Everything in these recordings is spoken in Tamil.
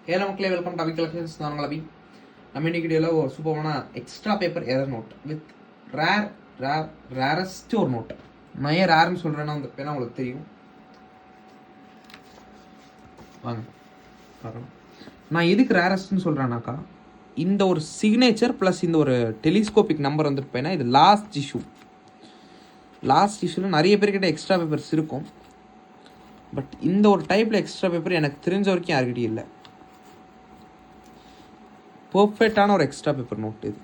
ஹலோ மக்களே, வெல்கம் டு அபி கலெக்ஷன்ஸ். நான் உங்கள் அபி. நம்ம இன்னைக்கு வீடியோவில் ஒரு சூப்பரான extra paper error note with rarest ஒரு நோட். நான் ஏன் ரேர்னு சொல்கிறேன்னா அந்த பேனா உங்களுக்கு தெரியும். வாங்க பார்க்கலாம். நான் எதுக்கு ரேரஸ்ட்னு சொல்கிறேன்னாக்கா, இந்த ஒரு சிக்னேச்சர் ப்ளஸ் இந்த ஒரு டெலிஸ்கோபிக் நம்பர் வந்துருப்பேன்னா இது லாஸ்ட் இஷ்யூவில் நிறைய பேர்கிட்ட எக்ஸ்ட்ரா பேப்பர்ஸ் இருக்கும். பட் இந்த ஒரு டைப்பில் எக்ஸ்ட்ரா பேப்பர் எனக்கு தெரிஞ்ச வரைக்கும் யார்கிட்டையும் இல்லை. பர்ஃபெக்டான ஒரு எக்ஸ்ட்ரா பேப்பர் நோட் இது.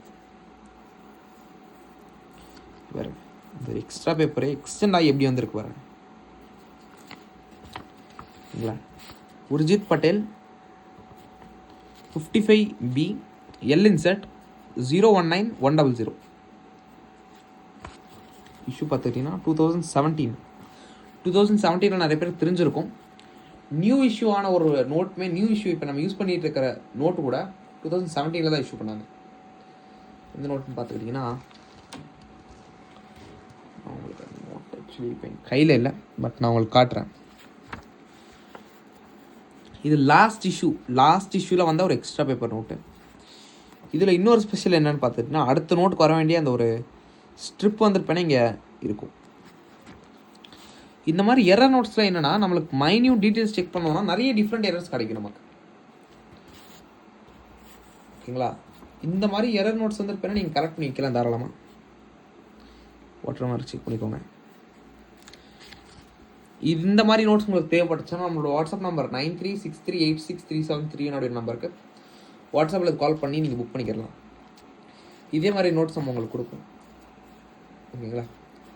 வேறு இந்த எக்ஸ்ட்ரா பேப்பரே எக்ஸ்டெண்ட் ஆகி எப்படி வந்திருக்கு பாருங்க. Urjit Patel 55B L inset 019100. Issue பார்த்துக்கிட்டிங்கன்னா 2017 நிறைய பேர் தெரிஞ்சிருக்கும். நியூ இஷ்யூவான ஒரு நோட்டுமே நியூ இஷ்யூ இப்போ நம்ம யூஸ் பண்ணிட்டு இருக்கிற நோட்டு கூட 2017 தான் இஷ்யூ பண்ணாங்க. இந்த நோட்டுன்னு பார்த்துக்கிட்டிங்கன்னா உங்களுக்கு நோட் ஆக்சுவலி இப்போ கையில் இல்லை, பட் நான் உங்களுக்கு காட்டுறேன். இது லாஸ்ட் இஷ்யூவில் வந்த ஒரு எக்ஸ்ட்ரா பேப்பர் நோட்டு. இதில் இன்னொரு ஸ்பெஷல் என்னென்னு பார்த்துக்கிட்டிங்கன்னா, அடுத்த நோட்டுக்கு வர வேண்டிய அந்த ஒரு ஸ்ட்ரிப் வந்துருப்பேனே இங்கே இருக்கும். இந்த மாதிரி எரர் நோட்ஸில் என்னென்னா, நம்மளுக்கு மைன்யூட் டீட்டெயில்ஸ் செக் பண்ணோம்னா நிறைய டிஃப்ரெண்ட் எரர்ஸ் கிடைக்கும் நமக்கு. ஓகேங்களா? இந்த மாதிரி எரர் நோட்ஸ் வந்துருப்பேன்னா நீங்கள் கரெக்ட் பண்ணி வைக்கலாம் தாராளமாக. ஓட்டுற மாதிரி செக் பண்ணிக்கோங்க. இந்த மாதிரி நோட்ஸ் உங்களுக்கு தேவைப்பட்டுச்சுன்னா நம்மளோட வாட்ஸ்அப் நம்பர் 9363863731 என்னுடைய நம்பருக்கு வாட்ஸ்அப்பில் கால் பண்ணி நீங்கள் புக் பண்ணிக்கலாம். இதே மாதிரி நோட்ஸ் நம்ம உங்களுக்கு கொடுப்போம். ஓகேங்களா?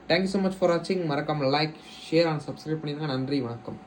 தேங்க்யூ ஸோ மச் ஃபார் வாட்சிங். மறக்காமல் லைக், ஷேர் அண்ட் சப்ஸ்கிரைப் பண்ணிடுங்க. நன்றி, வணக்கம்.